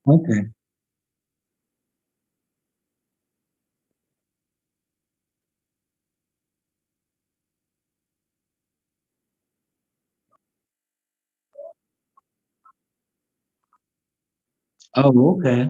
Okay. Oh, okay.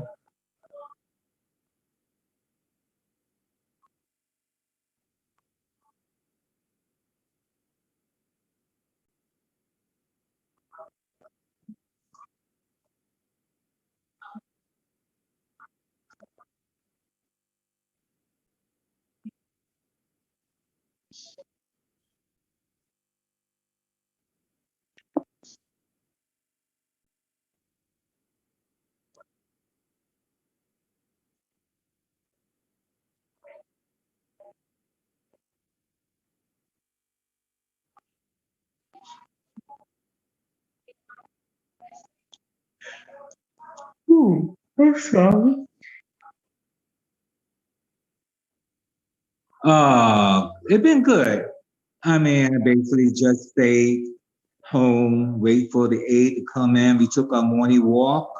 Ooh, I'm sorry. It's been good. I mean, I basically just stayed home, wait for the aide to come in. We took our morning walk.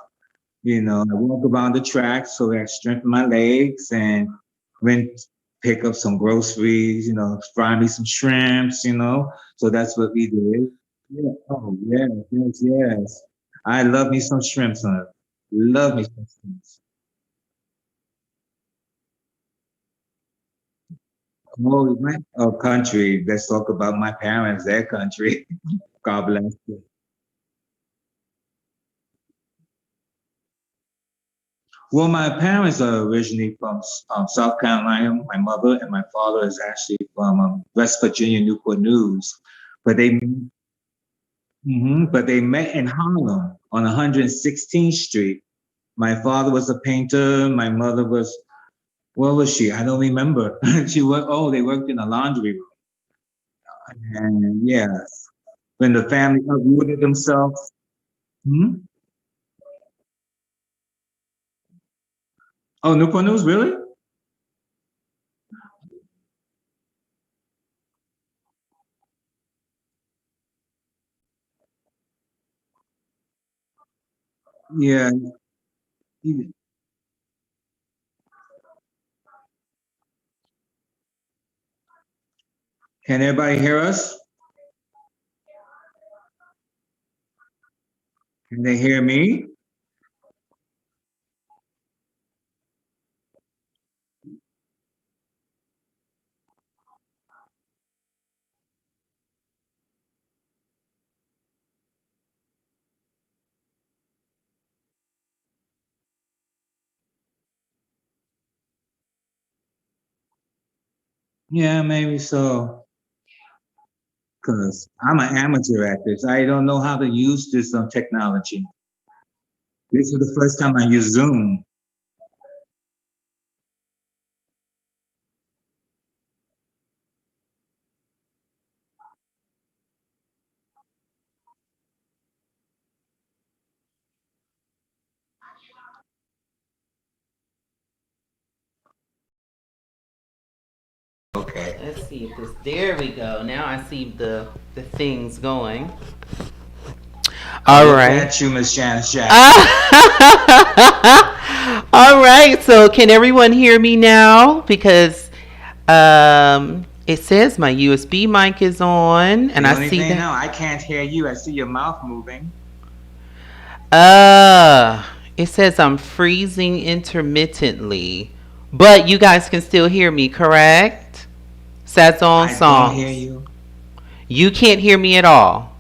I walk around the track so that I strengthen my legs and went pick up some groceries, fry me some shrimps. So that's what we did. Yeah. Oh, yes, yes, yes. I love me some shrimps, huh? Love me some shrimps. Oh, country. Let's talk about my parents, their country. God bless you. Well, my parents are originally from South Carolina. My mother and my father is actually from West Virginia, Newport News. But they met in Harlem on 116th Street. My father was a painter. My mother was, what was she? I don't remember. She worked. Oh, they worked in a laundry room. And yes, when the family uprooted themselves. Hmm? Oh, Newport News, really? Yeah. Can everybody hear us? Can they hear me? Yeah, maybe so. Because I'm an amateur at this. I don't know how to use this technology. This is the first time I use Zoom. Okay. Let's see if this. There we go. Now I see the things going. I All look right. at you, Miss Janice Jackson. All right. So can everyone hear me now? Because it says my USB mic is on, and The I only see thing that. now, I can't hear you. I see your mouth moving. Uh, it says I'm freezing intermittently, but you guys can still hear me, correct? Sazon I don't hear songs. you. You can't hear me at all.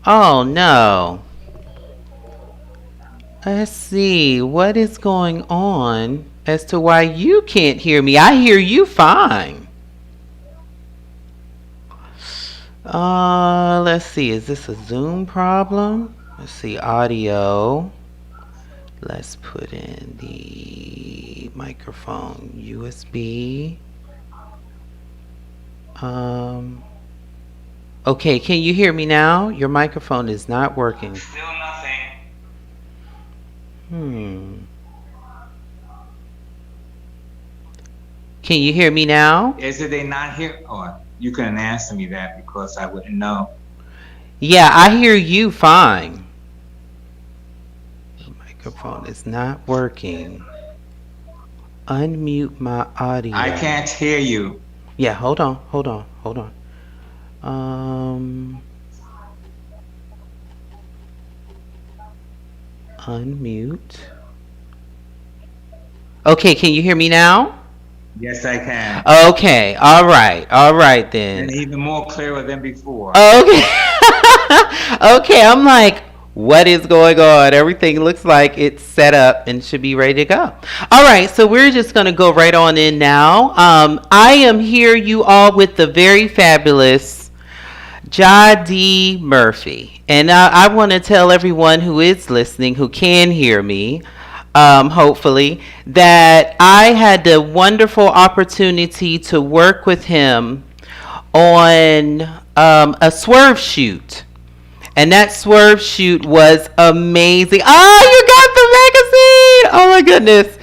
Oh no. Let's see what is going on as to why you can't hear me. I hear you fine. Let's see. Is this a Zoom problem? Let's see. Audio. Let's put in the microphone USB. Um, okay, can you hear me now? Your microphone is not working. Still nothing. Hmm. Can you hear me now? Is it they not here? Or you couldn't answer me that because I wouldn't know. Yeah, I hear you fine. The microphone is not working. Unmute my I audio. can't hear you. Yeah, hold on. Um, unmute. Okay, can you hear me now? Yes, I can. Okay, all right And then. even more clearer than before. Okay. Okay, I'm like, what is going on? Everything looks like it's set up and should be ready to go. All right, so we're just going to go right on in now. I am here, you all, with the very fabulous Ja D. Murphy. And I want to tell everyone who is listening, who can hear me, hopefully, that I had the wonderful opportunity to work with him on a swerve shoot. And that swerve shoot was amazing. Oh, you got the magazine! Oh my goodness.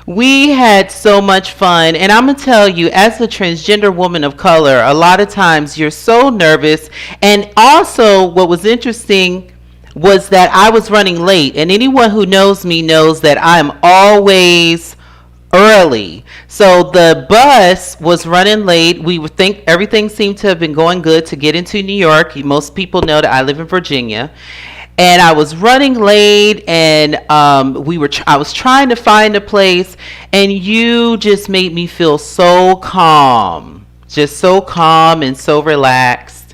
We had so much fun. And I'm going to tell you, as a transgender woman of color, a lot of times you're so nervous. And also, what was interesting was that I was running late. And anyone who knows me knows that I'm always early. So the bus was running late. We would think everything seemed to have been going good to get into New York. Most people know that I live in Virginia. And I was running late, and I was trying to find a place, and you just made me feel so calm, just so calm and so relaxed.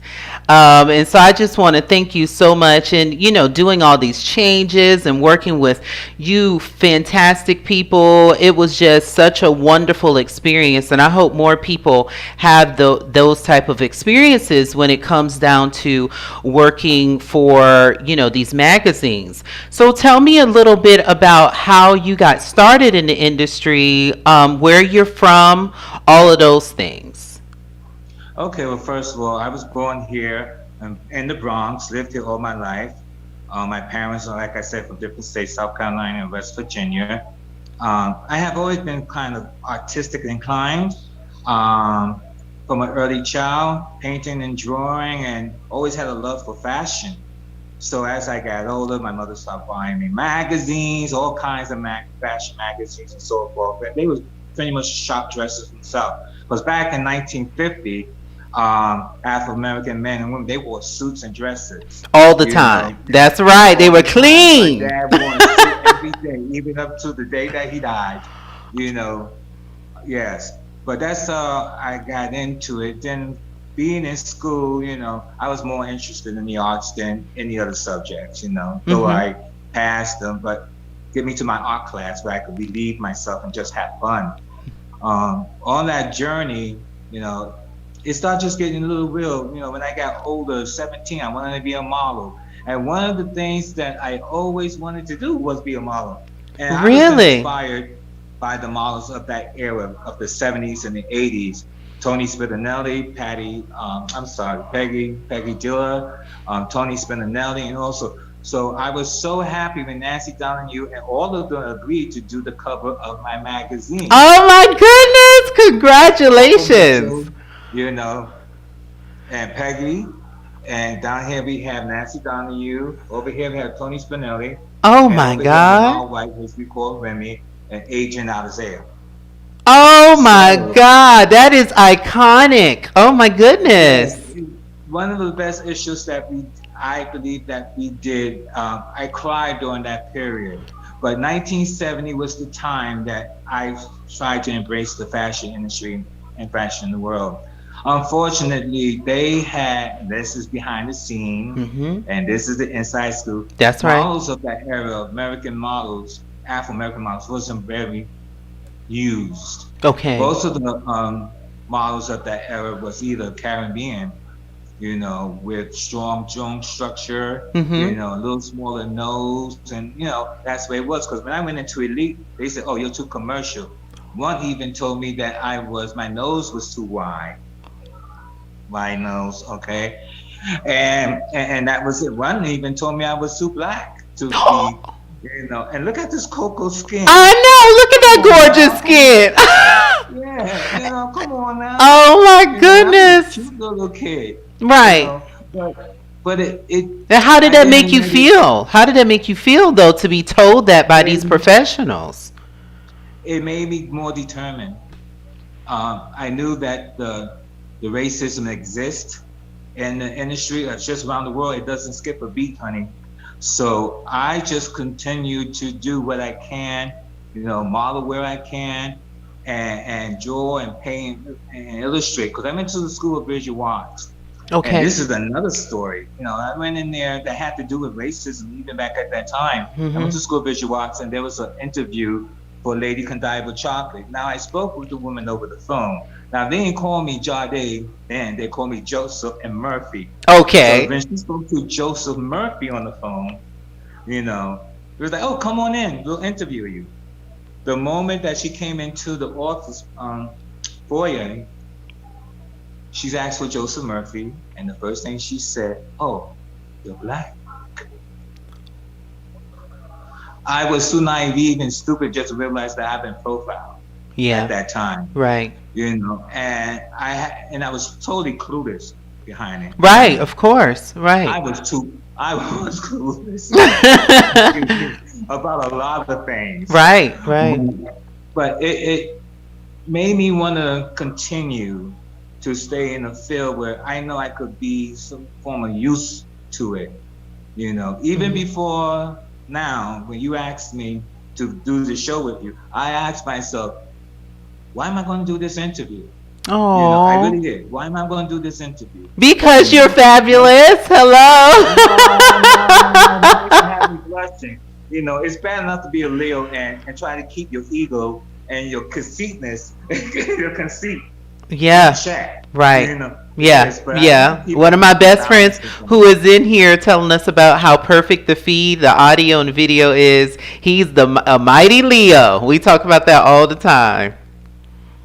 And so I just want to thank you so much. And, doing all these changes and working with you fantastic people, it was just such a wonderful experience. And I hope more people have those type of experiences when it comes down to working for, these magazines. So tell me a little bit about how you got started in the industry, where you're from, all of those things. Okay, well, first of all, I was born here in the Bronx, lived here all my life. My parents are, like I said, from different states, South Carolina and West Virginia. I have always been kind of artistic inclined from an early child, painting and drawing, and always had a love for fashion. So as I got older, my mother started buying me magazines, all kinds of fashion magazines and so forth. But they was pretty much shop dresses themselves. Because back in 1950, Afro American men and women, they wore suits and dresses. All the You know, time. That's right. They all were the time. My clean. dad wore a suit every day, even up to the day that he died. You know, yes. But that's how I got into it. Then being in school, I was more interested in the arts than any other subjects, though Hmm. I passed them, but get me to my art class where I could relieve myself and just have fun. On that journey, you know, it started just getting a little real. When I got older, 17, I wanted to be a model. And one of the things that I always wanted to do was be a model. And I was Really? inspired by the models of that era of the 70s and the 80s. Tony Spinelli, Peggy Dilla, Tony Spinelli, and also, so I was so happy when Nancy Donahue and all of them agreed to do the cover of my magazine. Oh my goodness! All of them. Congratulations! So, you know, and Peggy, and down here we have Nancy Donahue. Over here we have Tony Spinelli, Oh and my over here God! Lamar White, which we call Remy, and Adrian Alexander. Oh my So God! That is iconic! Oh my yes, goodness! one of the best issues that I believe that we did. I cried during that period, but 1970 was the time that I tried to embrace the fashion industry and fashion in the world. Unfortunately, they had, this is behind the scene, Hmm. and this is the inside scoop. That's right. Models of that era, American models, Afro American models, wasn't very used. Okay. Most of the models of that era was either Caribbean, with strong joint structure, Hmm. a little smaller nose, and that's the way it was. Because when I went into Elite, they said, "Oh, you're too commercial." One even told me that my nose was too wide nose, okay, and that was it. One even told me I was too black to be, and look at this cocoa skin. I know. Look at Come on that gorgeous now. skin. Yeah, come on now. Oh my I was a goodness. cute little kid, Right. but it, And how did I that make didn't you let it, feel? How did that make you feel though to be told that by these it, professionals? it made me more determined. I knew that the racism exists in the industry, just around the world. It doesn't skip a beat, honey. So I just continue to do what I can, model where I can, and draw and paint and illustrate. Because I went to the school of visual arts, and Okay. this is another story. I went in there that had to do with racism even back at that time. I went Mhm. to school of visual arts, and there was an interview for Lady Godiva Chocolate. Now I spoke with the woman over the phone. Now they didn't call me Jade, then they called me Joseph and Murphy. So Okay. when she spoke to Joseph Murphy on the phone, it was like, "Oh, come on in, we'll interview you." The moment that she came into the office foyer, she's asked for Joseph Murphy, and the first thing she said, "Oh, you're black." I was too naive and stupid just to realize that I've been profiled at Yeah. that time, Right. and I was totally clueless behind it. Right. Of course. Right. I was clueless, excuse me, about a lot of things, Right. Right. but it made me want to continue to stay in a field where I know I could be some form of use to it. Even Mhm. before now, when you asked me to do the show with you, I asked myself, why am I going to do this interview? I Oh. really did. Why am I going to do this interview? Because you're Well, fabulous. Hello. no, don't even have me blushing. It's bad enough to be a Leo and try to keep your ego and your conceitness, your conceit in Yeah. check. Right. Yeah. Yes, but I want to Yeah. keep One of my everything best friends balanced and who something. is in here telling us about how perfect the feed, the audio and video is. He's a mighty Leo. We talk about that all the time.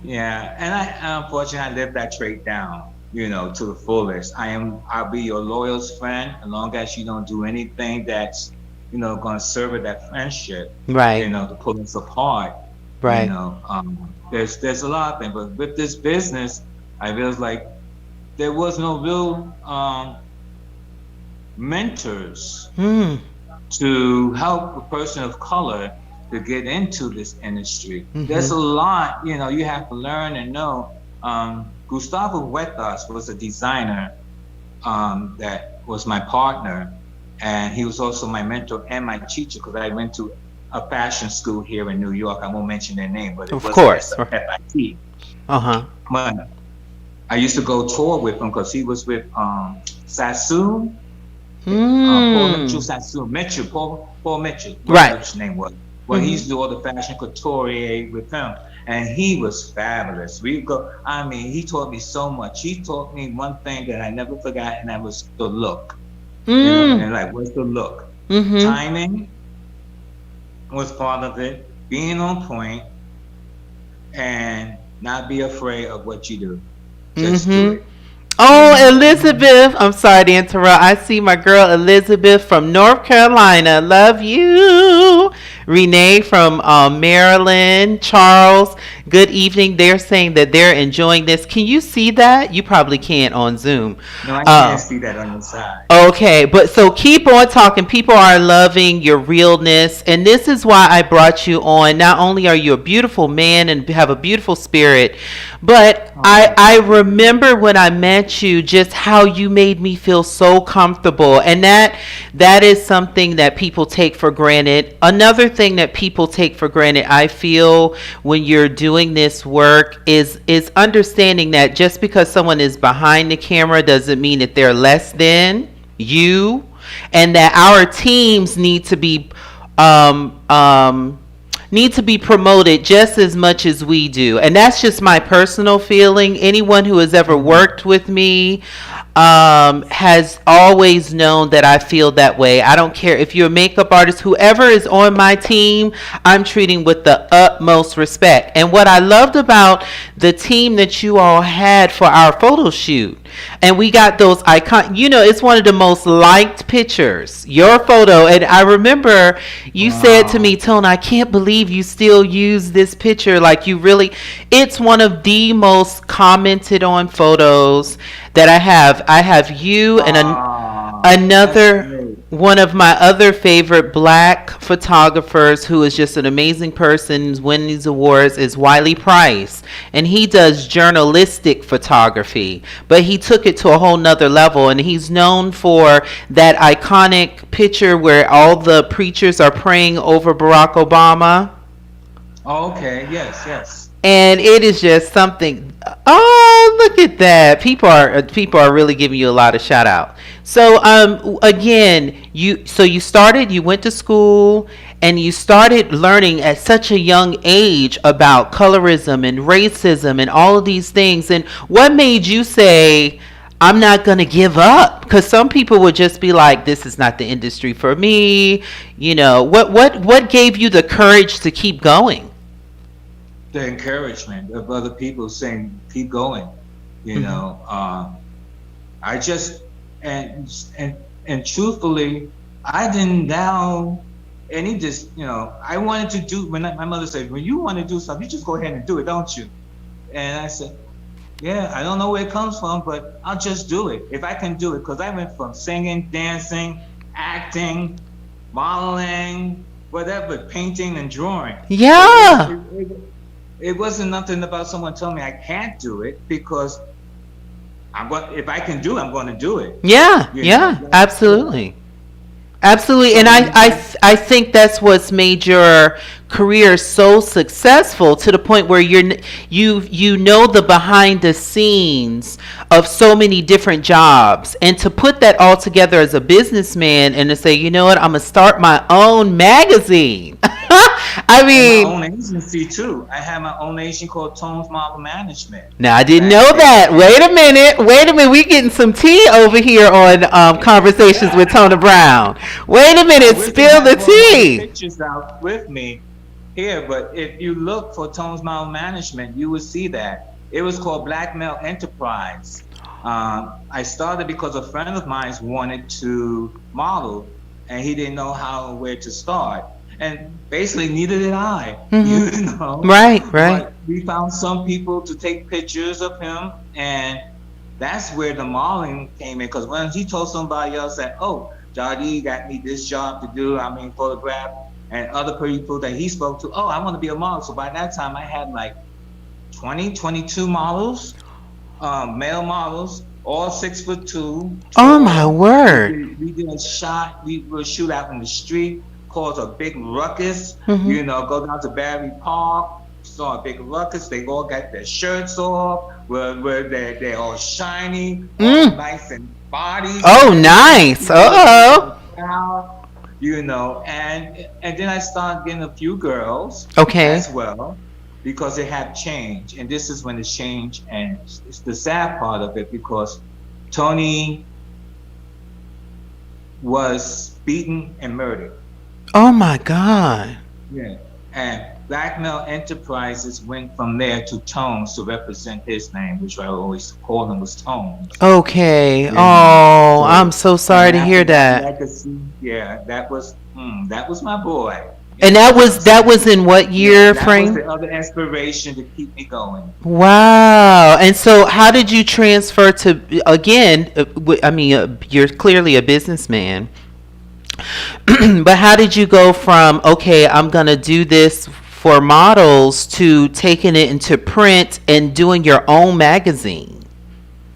Yeah, and unfortunately I lived that trait down, to the fullest. I'll be your loyalist friend as long as you don't do anything that's, gonna serve that friendship, Right. to pull us apart. Right. There's a lot of things, but with this business, I realized like there was no real mentors Hmm. to help a person of color to get into this industry. There's Mhm. a lot, you have to learn and know. Gustavo Huertas was a designer that was my partner, and he was also my mentor and my teacher because I went to a fashion school here in New York. I won't mention their name, but it Of wasn't course. FIT. Uh huh. But I used to go tour with him because he was with Sassoon, Paul Mitchell Hmm. Sassoon, Mitchell, Paul Mitchell, whatever Right. his name was. Well, he Hmm. used to do all the fashion couture with him, and he was fabulous. We go. I mean, he taught me so much. He taught me one thing that I never forgot, and that was the look. Mm. And like, what's the look? Mhm. Timing was part of it. Being on point, and not be afraid of what you do. Just do Mhm. it. You Oh, know. And Elizabeth. I'm sorry to interrupt. I see my girl Elizabeth from North Carolina. Love you. Renee from Maryland. Charles. Good evening. They're saying that they're enjoying this. Can you see that? You probably can't on Zoom. no, I can't Uh, see that on the side. Okay, but so keep on talking. People are loving your realness. And this is why I brought you on. Not only are you a beautiful man and have a beautiful spirit, but I, Oh, I thank you. remember when I met you just how you made me feel so comfortable. And that is something that people take for granted. Another thing that people take for granted, I feel, when you're doing this work is understanding that just because someone is behind the camera doesn't mean that they're less than you, and that our teams um, um, need to be promoted just as much as we do. And that's just my personal feeling. Anyone who has ever Mhm. worked with me has always known that I feel that way. I don't care if you're a makeup artist, whoever is on my team, I'm treating with the utmost respect. And what I loved about the team that you all had for our photo shoot And we got those icon, it's one of the most liked pictures, your photo. And I remember you said to me, Wow. Tone, I can't believe you still use this picture. Like, you really, it's one of the most commented on photos that I have you and That's another great. one of my other favorite black photographers who is just an amazing person who's winning these awards is Wiley Price, and he does journalistic photography, but he took it to a whole nother level, and he's known for that iconic picture where all the preachers are praying over Barack Obama. Okay, yes, yes. And it is just something. Oh, look at that! People are really giving you a lot of shout out. So again, you started, you went to school, and you started learning at such a young age about colorism and racism and all of these things. And what made you say, I'm not going to give up? Because some people would just be like, this is not the industry for me. What gave you the courage to keep going? The encouragement of other people saying, keep going, you Hmm. know. I just, and, and, and truthfully, I didn't down any just, I wanted to do, my mother said, when you want to do something, you just go ahead and do it, don't you? And I said, yeah, I don't know where it comes from, but I'll just do it if I can do it. Because I went from singing, dancing, acting, modeling, whatever, painting and drawing. So Yeah. it wasn't nothing about someone telling me I can't do it because if I can do it, I'm going to do it. Yeah. You know, Yeah. Absolutely. Absolutely, and so I think that's what's made your career so successful to the point where you know the behind the scenes of so many different jobs, and to put that all together as a businessman and to say, you know what, I'm gonna start my own magazine. I and my mean, own agency too. I have my own agency called Tones Model Management. now I didn't That know is, that. Wait a minute. Wait a minute. We getting some tea over here on conversations with Tona Brown. Wait a I minute. wish I Spill had the brought all the tea. pictures out with me here, but if you look for Tones Model Management, you will see that it was called Blackmail Enterprise. I started because a friend of mine wanted to model, and he didn't know how and where to start, and basically neither did I, Hmm. you know. Right. Right. But we found some people to take pictures of him, and that's where the modeling came in. Because when he told somebody else that, oh, Jody got me this job to do, I mean, photograph, and other people that he spoke to, oh, I want to be a model. So by that time, I had like 20, 22 models, male models, all 6'2", Oh my tall. word. We did a shot. We would shoot out in the street, cause a big ruckus. Hmm. Go down to Barry Park. Saw a big ruckus. They all got their shirts off, where they're all shiny, all Mm. nice and bodies and Oh, everything. nice. People looking at Uh the oh. crowd, and then I started getting a few girls Okay. as well because it had changed, and this is when it's changed, and it's the sad part of it because Tony was beaten and murdered. Oh my God. Yeah. And Blackmail Enterprises went from there to Tones to represent his name, which I always called him was Tones. Okay. You know. Oh, I'm So so sorry and to after hear that that. legacy, yeah, that was my boy. You And know that what I'm was saying? in what Yeah, year that was frame? the other inspiration to keep me going. Wow. And so, how did you transfer to, again, I mean, you're clearly a businessman, but how did you go from, okay, I'm going to do this for models to taking it into print and doing your own magazine?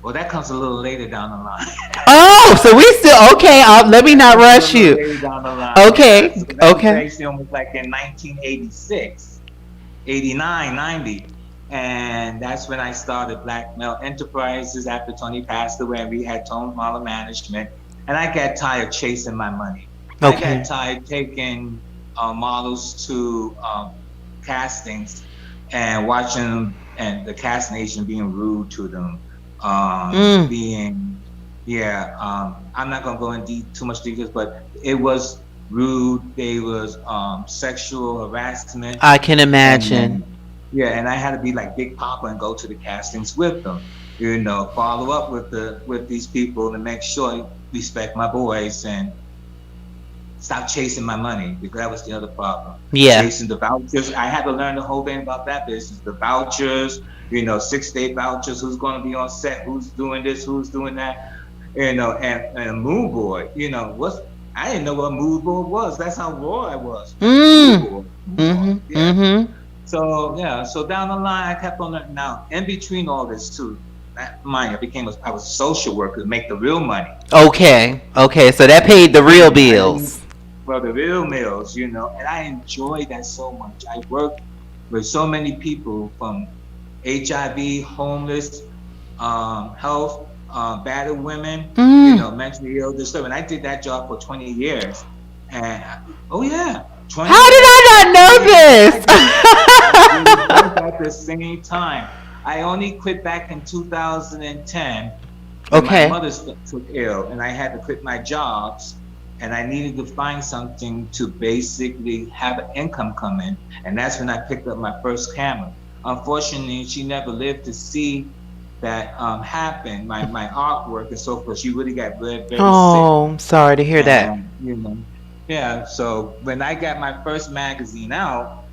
Well, that comes a little later down the line. Oh, so we still, okay, let me That not comes a rush little you. later down the line. Yeah. Okay. So that was Okay. actually almost like in 1986, 89, 90. And that's when I started Blackmail Enterprises after Tony passed away and we had Tone Model Management. And I got tired chasing my money. I got Okay. tired taking models to castings and watching them and the casting agent being rude to them. Mm, Being, yeah, I'm not gonna go in too much details, but it was rude. There was sexual harassment, I can imagine. and yeah, and I had to be like Big Papa and go to the castings with them follow up with these people to make sure respect my voice and stop chasing my money, because that was the other problem. Yeah. Chasing the vouchers. I had to learn the whole thing about that business. The vouchers, 6 day vouchers, who's going to be on set, who's doing this, who's doing that, and a mood board. What's I didn't know what mood board was. That's how raw I was. Mood Mm. board. Mood board. Mhm. Yeah. Mhm. So yeah, so down the line, I kept on learning. Now, in between all this too, mind, I was a social worker to make the real money. Okay. Okay. So that paid the real I didn't bills. for the real meals, and I enjoyed that so much. I worked with so many people from HIV, homeless, health, battered women, Mm. mentally ill, disturbed. And I did that job for 20 years. And oh yeah, 20 How did years. I not know I did this? both at the same time. I only quit back in 2010 when my Okay. mother took ill, and I had to quit my jobs, and I needed to find something to basically have an income come in, and that's when I picked up my first camera. Unfortunately, she never lived to see that happen. My artwork and so forth. She really got very very sick, Oh, I'm sorry to hear that. and yeah. So when I got my first magazine out,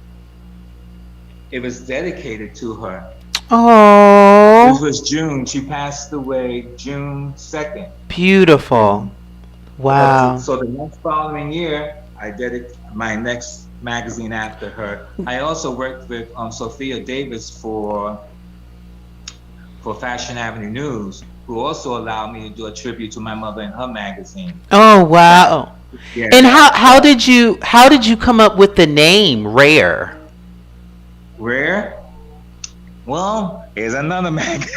it was dedicated to her. This Oh, was June. She passed away June 2nd. You beautiful. know. Wow. So the next following year, I did my next magazine after her. I also worked with Sophia Davis for Fashion Avenue News, who also allowed me to do a tribute to my mother in her magazine. Oh, That wow. yeah, And that how did you come up with the name Rare? rare. Well, here's another magazine.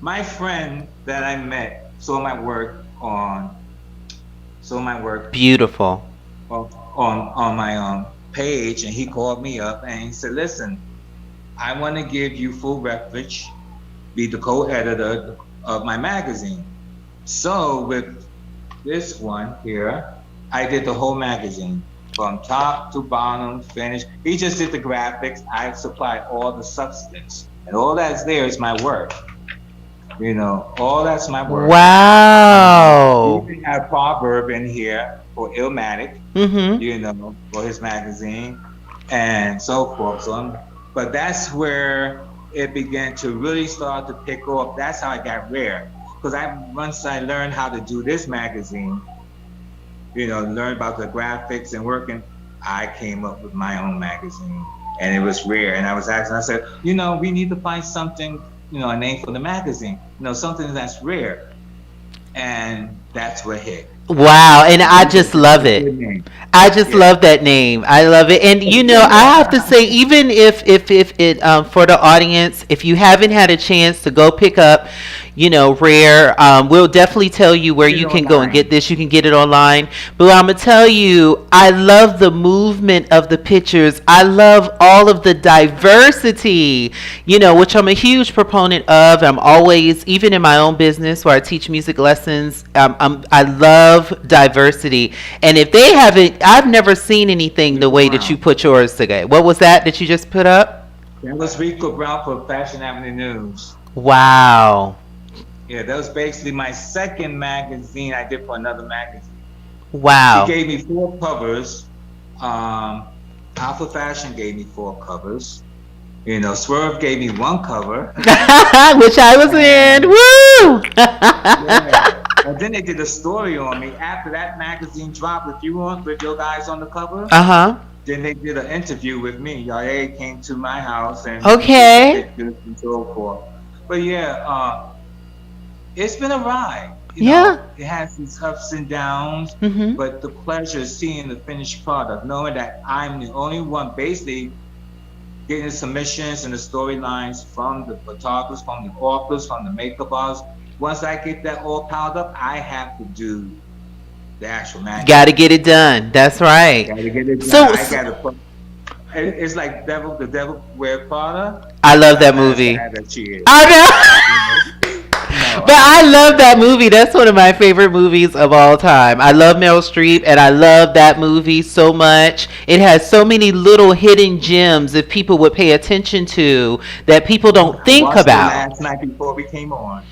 My friend that I met saw my work Beautiful. on my page, and he called me up and he said, "Listen, I want to give you full refuge, be the co-editor of my magazine." So with this one here, I did the whole magazine from top to bottom, finished. He just did the graphics. I supplied all the substance, and all that's there is my work. All that's my work. We Wow. even have proverb in here for Illmatic, Mhm. for his magazine and so forth. But that's where it began to really start to pick up. That's how I got rare. Because once I learned how to do this magazine, learn about the graphics and working, I came up with my own magazine. And it was rare. And I was asking, I said, we need to find something, a name for the magazine, something that's rare. And that's what hit. Wow, and And I he said, just that's love a it. good name. I just Yeah. love that name. I love it. And I have to say, even if it for the audience, if you haven't had a chance to go pick up, Rare, we'll definitely tell you where Get it you can go and get online. this. You can get it online. But I'm gonna tell you, I love the movement of the pictures. I love all of the diversity, which I'm a huge proponent of. I'm always, even in my own business where I teach music lessons, I love diversity. And if they haven't, I've never seen anything the Rico way that you Brown. put yours together. What was that you just put up? That was Rico Brown for Fashion Avenue News. Wow. Yeah, that was basically my second magazine I did for another magazine. She Wow. gave me 4 covers. Um, Alpha Fashion gave me 4 covers. Swerve gave me 1 cover. Which I was in. And yeah. Woo! And then they did a story on me after that magazine dropped with your guys on the cover. Uh-huh. Then they did an interview with me. They came to my house and we did the Okay. pictures and so forth. But yeah, it's been a ride. Yeah. It has its ups and downs, Mhm. but the pleasure is seeing the finished product, knowing that I'm the only one basically getting the submissions and the storylines from the photographers, from the authors, from the makeup artists. Once I get that all piled up, I have to do the actual Got to magazine. get it done. That's right. Gotta get it done. So, I gotta put. It's like the devil wear Prada. I But love I'm that not as movie. bad as she is. I You know, But I love that movie. That's one of my favorite movies of all time. I love Meryl Streep, and I love that movie so much. It has so many little hidden gems if people would pay attention to that people don't I think watched it about. last night before we came on.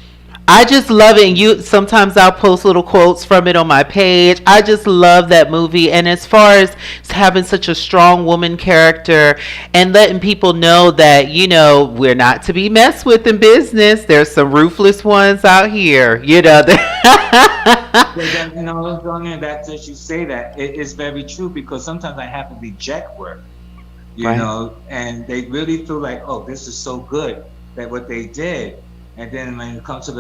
I just love it. And you sometimes I'll post little quotes from it on my page. I just love that movie. And as far as having such a strong woman character and letting people know that, we're not to be messed with in business. There's some ruthless ones out here, But then, Sonia, that as you say that, it is very true because sometimes I have to reject work, Right. and they really feel like, oh, this is so good that what they did. And then when it comes to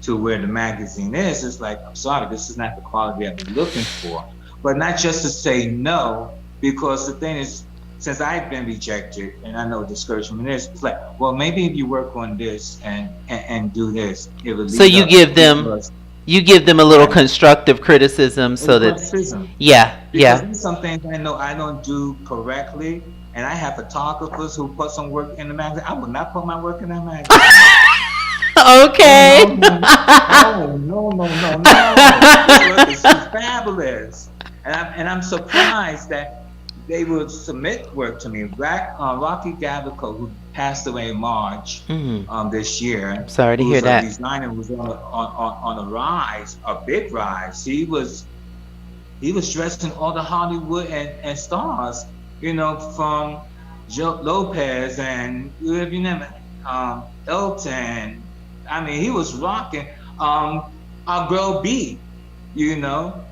to where the magazine is, it's like, I'm sorry, this is not the quality I've been looking for. But not just to say no, because the thing is, since I've been rejected, and I know discouragement is, it's like, well, maybe if you work on this and do this, it will So lead you up give them because you give them a little right, constructive criticism it's so that criticism. yeah, Because yeah. there's some things I know I don't do correctly, and I have photographers who put some work in the magazine. I would not put my work in that magazine. Oh Okay. no, no, oh no, no, no, no! This work is too fabulous, and I'm surprised that they would submit work to me. Rocky Gavico, who passed away in March Mhm. this year, Sorry to hear who's a that. designer who was on a rise, a big rise. He was dressing all the Hollywood and stars, from Joe Lopez and you name it, Elton. I mean, he was rocking. Our girl B,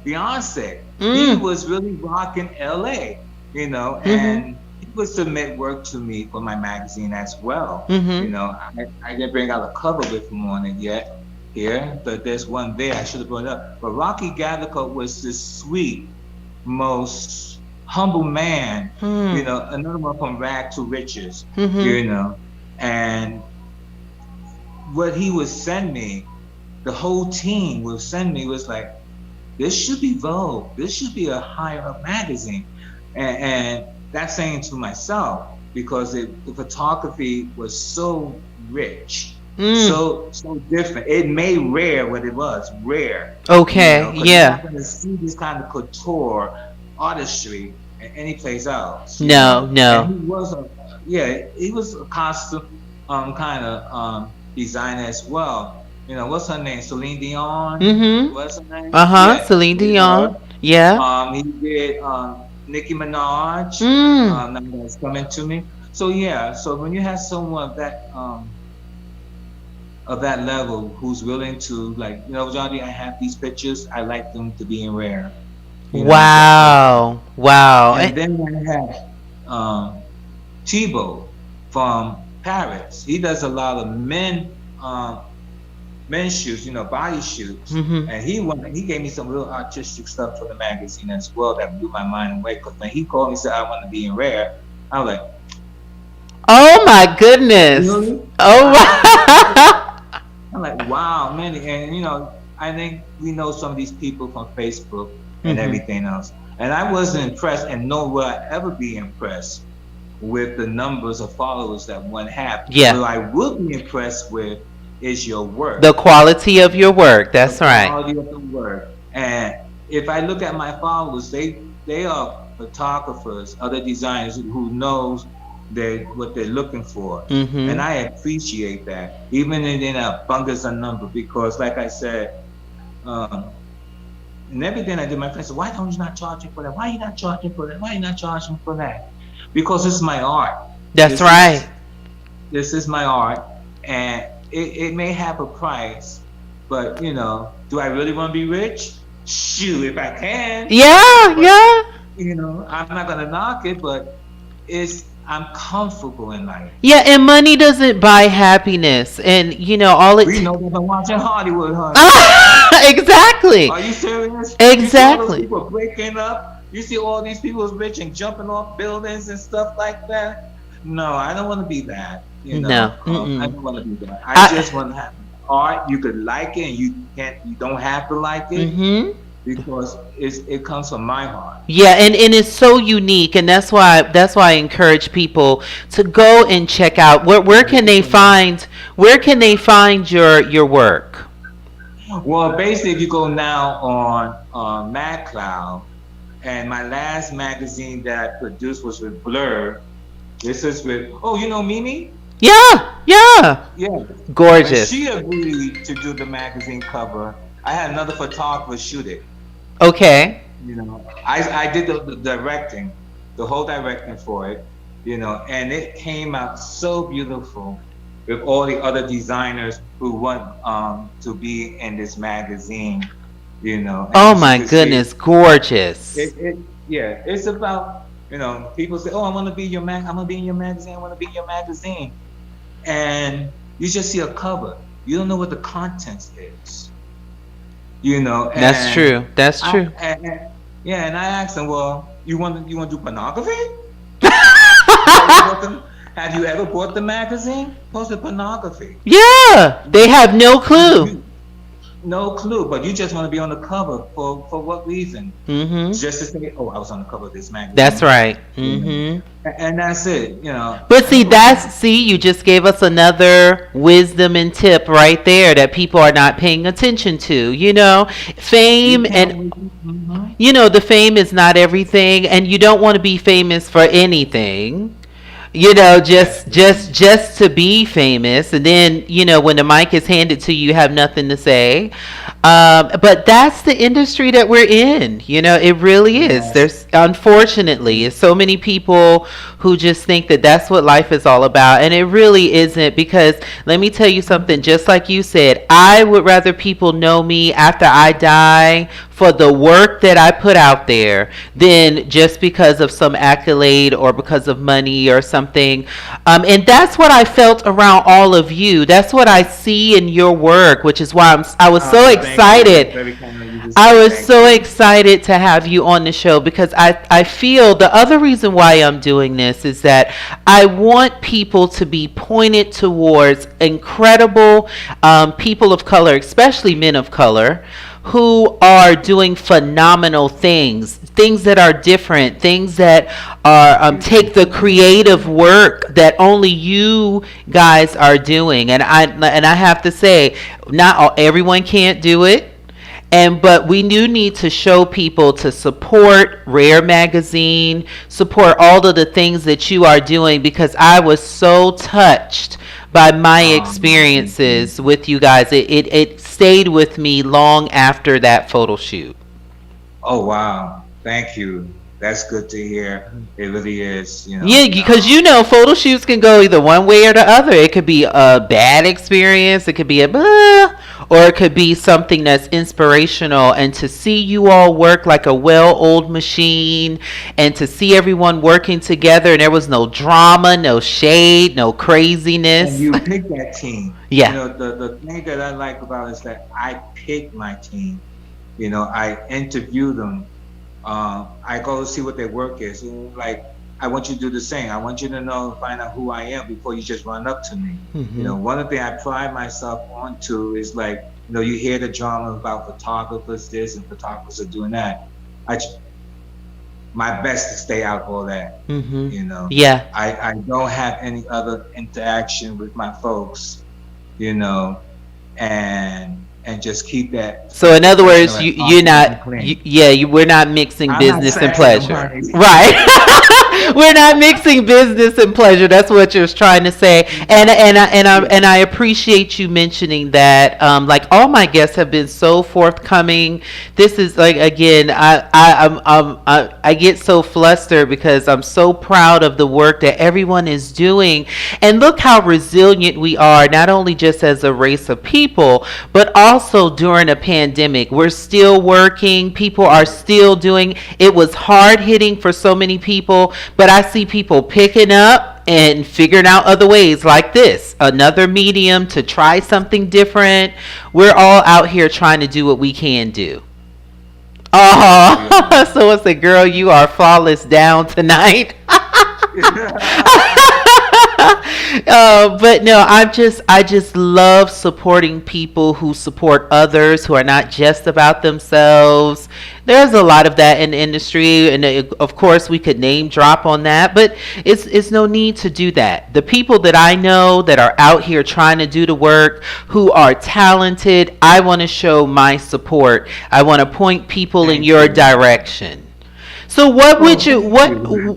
Beyonce. He Mm. was really rocking LA, Mhm. and he would submit work to me for my magazine as well. Mhm. I didn't bring out a cover with him on it yet here, but there's one there. I should have brought it up. But Rocky Gavico was this sweet, most humble man, Mm. another one from rag to riches, Mhm. and what he would send me, the whole team would send me was like, this should be Vogue. This should be a higher up magazine. And that's saying to myself, because the photography was so rich, Mm. so different. It made rare what it was, rare, Okay. because you're not Yeah. going to see this kind of couture artistry any place else, No. And No. yeah, he was a costume kind of designer as well. What's her name? Celine Dion. Mhm. What's her name? Uh huh. Yeah, Celine he did Dion. her. Yeah. He did Nicki Minaj. Mm. Now that's coming to me. So yeah, so when you have someone of that level who's willing to, like, Johnny, I have these pictures. I like them to be in rare. So Wow. Wow. and then I had Thibault from Paris. He does a lot of men's shoes, body shoes. Mhm. And he gave me some real artistic stuff for the magazine as well that blew my mind away. Because when he called me and said I want to be in rare, I was like, Oh my goodness. really? Oh Wow. wow. I'm like, wow, man. And I think we know some of these people from Facebook and Mhm. everything else. And I wasn't impressed, and nor will I ever be impressed with the numbers of followers that one have. Yeah. What I would be impressed with is your The work, quality of your work. the That's right. quality of the work. And if I look at my followers, they are photographers, other designers who knows what they're looking for. And Mhm. I appreciate that, even in a bungus a number, because like I said, um, and everything I do, my friends say, why don't you not charging for that? Why are you not charging for that? Why are you not charging for that? Because it's my art. That's This right. is this is my art, and it may have a price, but do I really want to be rich? Shoot, if I can. Yeah. But Yeah. I'm not gonna knock it, but I'm comfortable in life. Yeah. And money doesn't buy happiness. And all We it. know that I'm watching Hollywood, honey. Ah, exactly. Are you serious? You see all those Exactly. people breaking up? You see all these people who's rich and jumping off buildings and stuff like that? No, I don't want to be that. No. I Mm-mm. don't want to be that. I I. just want to have art. You could like it, and you don't have to like it. Mhm. because it comes from my heart. Yeah, and it's so unique, and that's why I encourage people to go and check out where can they find your work. Well, basically, if you go now on MadCloud, and my last magazine that I produced was with Blur. This is with, oh, you know Mimi? Yeah, yeah, Yeah. When gorgeous. she agreed to do the magazine cover, I had another photographer shoot it. Okay. I did the directing, the whole directing for it, and it came out so beautiful with all the other designers who want to be in this magazine, and Oh as you my can see, goodness, gorgeous. yeah, it's about, people say, oh, I want to be your I'm gonna be in your magazine, I want to be in your magazine, and you just see a cover, you don't know what the contents is, That's and true. That's I true. yeah, and I asked them, well, you want to do pornography? Have you bought them? Have you ever bought the magazine? Posted pornography. Yeah, You, they have no clue. you no clue, but you just want to be on the cover for what reason? Mhm. Just to say, oh, I was on the cover of this That's magazine. right. You know, Mhm. and that's it. But see, Oh, you just gave us another wisdom and tip right there that people are not paying attention to. you Fame can't and wait. Mm-hmm. the fame is not everything, and you don't want to be famous for anything. Just That's the just thing. just to be famous, and then when the mic is handed to you, you have nothing to say. But that's the industry that we're in. It really is. Yes. There's unfortunately so many people who just think that that's what life is all about, and it really isn't. Because let me tell you something. Just like you said, I would rather people know me after I die for the work that I put out there than just because of some accolade or because of money or something. And that's what I felt around all of you. That's what I see in your work, which is why I was so Thank you. That's excited. very kind of you to I say. was Thank so you. excited to have you on the show because I feel the other reason why I'm doing this is that I want people to be pointed towards incredible people of color, especially men of color, who are doing phenomenal things that are different, things that are take the creative work that only you guys are doing. And I have to say, not everyone can't do it. But we do need to show people to support Rare Magazine, support all of the things that you are doing because I was so touched by my Thank you. experiences with you guys. It stayed with me long after that photo shoot. Oh, wow. Thank you. That's good to hear. It really is. Yeah, because photo shoots can go either one way or the other. It could be a bad experience, it could be a blah, or it could be something that's inspirational. And to see you all work like a well-oiled machine, and to see everyone working together, and there was no drama, no shade, no And craziness. you pick that team. Yeah. The thing that I like about it is that I pick my team. I interview them. I go to see what their work is. Like, I want you to do the same. I want you to know, find out who I am before you just run up to me. Hmm. One of the things I pride myself onto is like, you hear the drama about photographers this and photographers are doing that. I my best to stay out of all that. Hmm. You know, Yeah. I don't have any other interaction with my folks. You know, and just keep that So in other professional words, and you're honest and not, clean. we're not mixing I'm not business and sexing the pleasure. money. Right. We're not mixing business and pleasure. That's what you're trying to say. And I appreciate you mentioning that. Like all my guests have been so forthcoming. This is like again, I get so flustered because I'm so proud of the work that everyone is doing. And look how resilient we are, not only just as a race of people, but also during a pandemic. We're still working. People are still doing. It was hard hitting for so many people, but I see people picking up and figuring out other ways like this, another medium to try something different. We're all out here trying to do what we can do. Yeah. Oh, so it's a girl, you are flawless down tonight. But no, I just love supporting people who support others, who are not just about themselves. There's a lot of that in the industry, and of course we could name drop on that, but it's no need to do that. The people that I know that are out here trying to do the work, who are talented, I want to show my support. I want to point people in Thank your you. direction. So what would Oh, you thank you.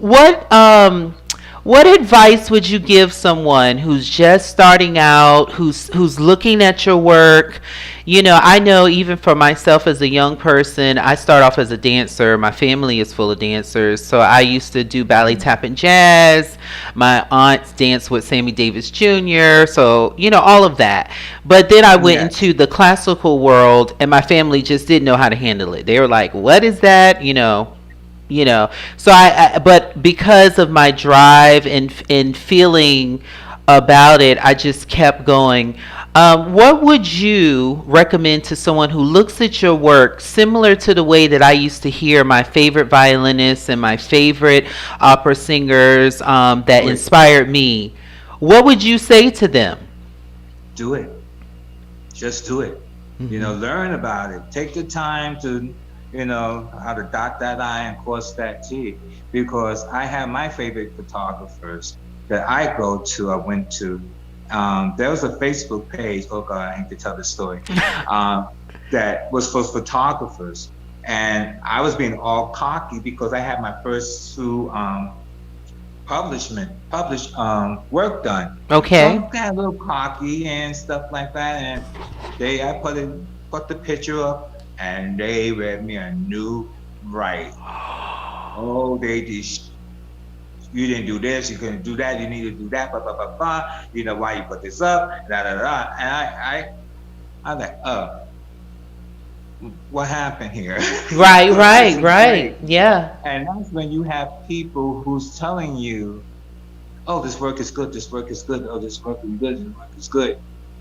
what advice would you give someone who's just starting out, who's looking at your work? I know even for myself as a young person, I start off as a dancer. My family is full of dancers, so I used to do ballet, tap, and jazz. My aunts danced with Sammy Davis Jr., so all of that. But then I went Yes. into the classical world, and my family just didn't know how to handle it. They were like, "What is that?" So but because of my drive and feeling about it, I just kept going. What would you recommend to someone who looks at your work similar to the way that I used to hear my favorite violinists and my favorite opera singers that Do it. inspired me? What would you say to them? Do it. Just do it. Hmm. Learn about it. Take the time to, how to dot that I and cross that T. Because I have my favorite photographers that I go to, I went to. There was a Facebook page, oh God, I hate to tell this story, um, that was for photographers. And I was being all cocky because I had my first two published work done. So Okay. I got a little cocky and stuff like that. And I put the picture up, and they read me a new right. Oh, they just, you didn't do this, you couldn't do that, you need to do that, blah blah blah blah. You know why you put this up, da da da. And I'm like, what happened here? Right, Because this right, is right. great. Yeah. And that's when you have people who's telling you, oh, this work is good, this work is good, oh, this work is good, this work is good.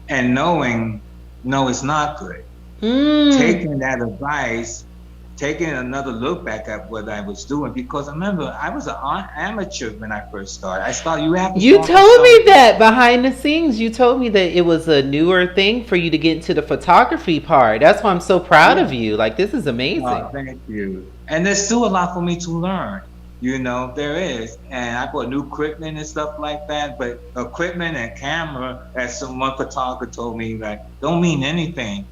And knowing, no, it's not good. Mm. Taking that advice, taking another look back at what I was doing, because remember, I was an amateur when I first started. You have to You start from told me somewhere. that behind the scenes. You told me that it was a newer thing for you to get into the photography part. That's why I'm so proud of Yeah. you. Like, this is amazing. Thank you. And there's still a lot for me to learn. There is. And I bought new equipment and stuff like that. But equipment and camera, as one photographer told me, like, don't mean anything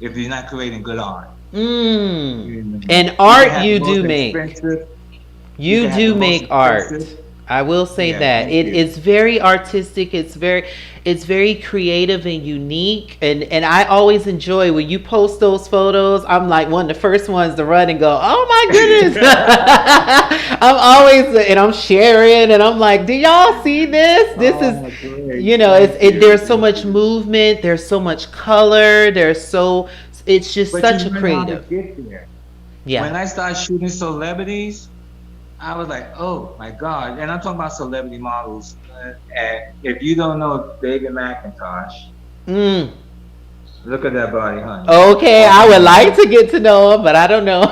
if you're not creating good art. Mm. And You can art have the you most do make. expensive, you You can have do the most make art. expensive. I will say Yeah, that thank you. it's very artistic. It's very creative and unique. And I always enjoy when you post those photos. I'm like one of the first ones to run and go, "Oh my goodness!" I'm always and I'm sharing and I'm like, "Do y'all see this? This is." Oh, great. It's Thank you. there's so Thank much you. movement. There's so much color. It's just But you such a learn how to creative. get there. Yeah. When I started shooting celebrities, I was like, oh my God. And I'm talking about celebrity models. And if you don't know David McIntosh, Mm. look at that body, honey. Okay, Oh I would my like to get to know him, but I don't know.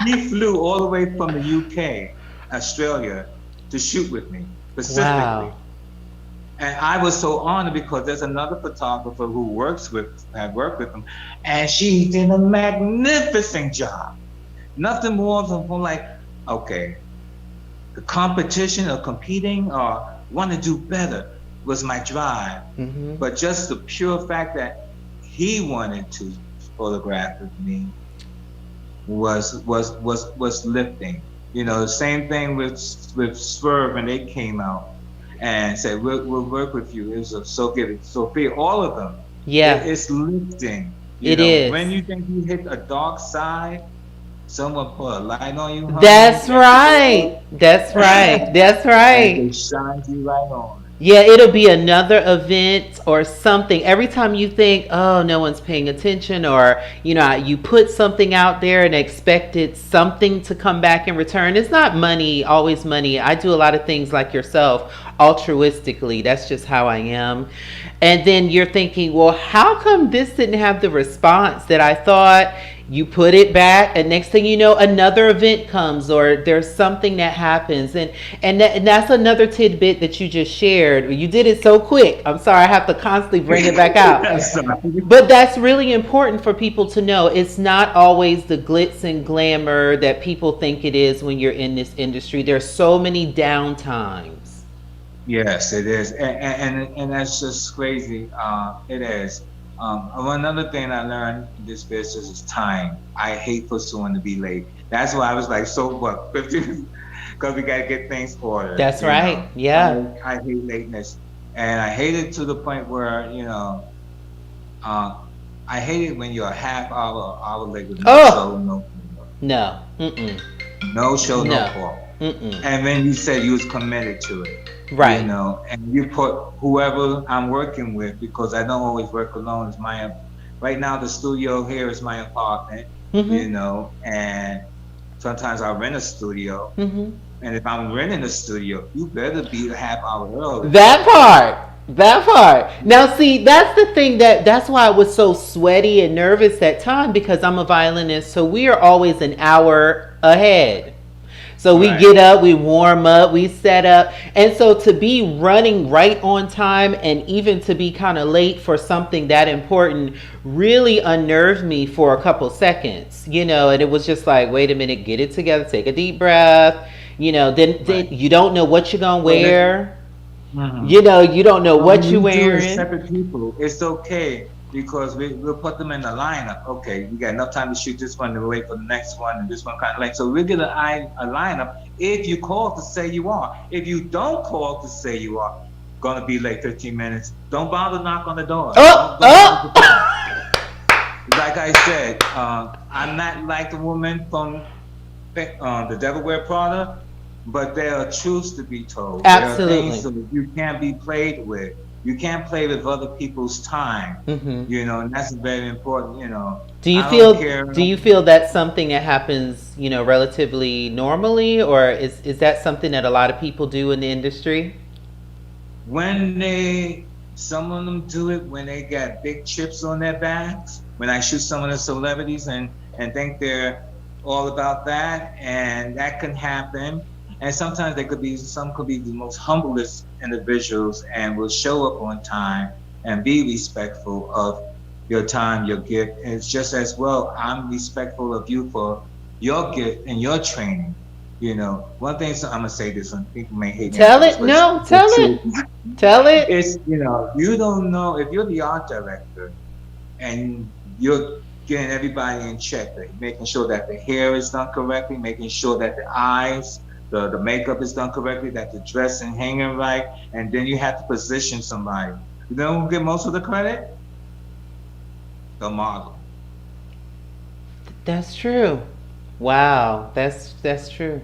He flew all the way from the UK, Australia, to shoot with me specifically. Wow. And I was so honored because there's another photographer who had worked with him, and she did a magnificent job. Nothing more than like, okay, the competition or competing or want to do better was my drive. Hmm. But just the pure fact that he wanted to photograph with me was lifting. The same thing with Swerve when they came out and said we'll work with you. It was so good, Sophia, all of them. Yeah, It's lifting. it When is. you think you hit a dark side, someone put a light on you, honey, That's and right. That's right. That's and they right. shine you right on. Yeah, it'll be another event or something. Every time you think, oh, no one's paying attention, or, you put something out there and expected something to come back in return. It's not money, always money. I do a lot of things like yourself, altruistically. That's just how I am. And then you're thinking, well, how come this didn't have the response that I thought? You put it back, and next thing you know, another event comes, or there's something that happens, and that's another tidbit that you just shared. You did it so quick. I'm sorry, I have to constantly bring it back out. I'm sorry. But that's really important for people to know. It's not always the glitz and glamour that people think it is when you're in this industry. There's so many downtimes. Yes, it is, and that's just crazy. It is. Another thing I learned in this business is time. I hate for someone to be late. That's why I was like, so what? 15, because we got to get things ordered. That's right. Yeah. I hate lateness, and I hate it to the point where uh, I hate it when you're a half hour late with no Oh show, no no. Mm-mm. no show, no No. call. Mm-mm. And then you said you was committed to it, Right. and you put whoever I'm working with, because I don't always work alone. It's right now the studio here is my apartment, Mm-hmm. and sometimes I rent a studio. Mm-hmm. And if I'm renting a studio, you better be a half hour early. That part. That part. Now see, that's the thing that's why I was so sweaty and nervous that time, because I'm a violinist, so we are always an hour ahead. So we Right. get up, we warm up, we set up. And so to be running right on time, and even to be kind of late for something that important, really unnerved me for a couple seconds, and it was just like, wait a minute, get it together, take a deep breath. Then Right. you don't know what you're going to So that, wear. mhm. You don't know But what when you're you do it wearing. separate people, it's okay because we'll put them in the lineup. Okay, we got enough time to shoot this one, and we'll wait for the next one, and this one kind of like. So we'll get a lineup if you call to say you are. If you don't call to say you are gonna be late 15 minutes, don't bother knock on the door. Oh, Don't answer the phone. oh. Like I said, I'm not like the woman from the Devil Wear Prada, but there are truths to be told. There are things Absolutely. that you can't be played with. You can't play with other people's time, Hmm. and that's very important. Do you I don't feel care do you feel that's something that happens, relatively normally, or is that something that a lot of people do in the industry? when some of them do it when they got big chips on their backs. When I shoot some of the celebrities and think they're all about that, and that can happen. And sometimes some could be the most humblest individuals and will show up on time and be respectful of your time, your gift. And it's just as well, I'm respectful of you for your gift and your training. One thing, so I'm gonna say this, and people may hate me for Tell this, it. but it's No, the tell it. truth. Tell it. You don't know if you're the art director and you're getting everybody in check, like making sure that the hair is done correctly, making sure that the eyes, the makeup is done correctly, that the dress and hanging right, and then you have to position somebody. You know who get most of the credit? The model. That's true. Wow. That's true.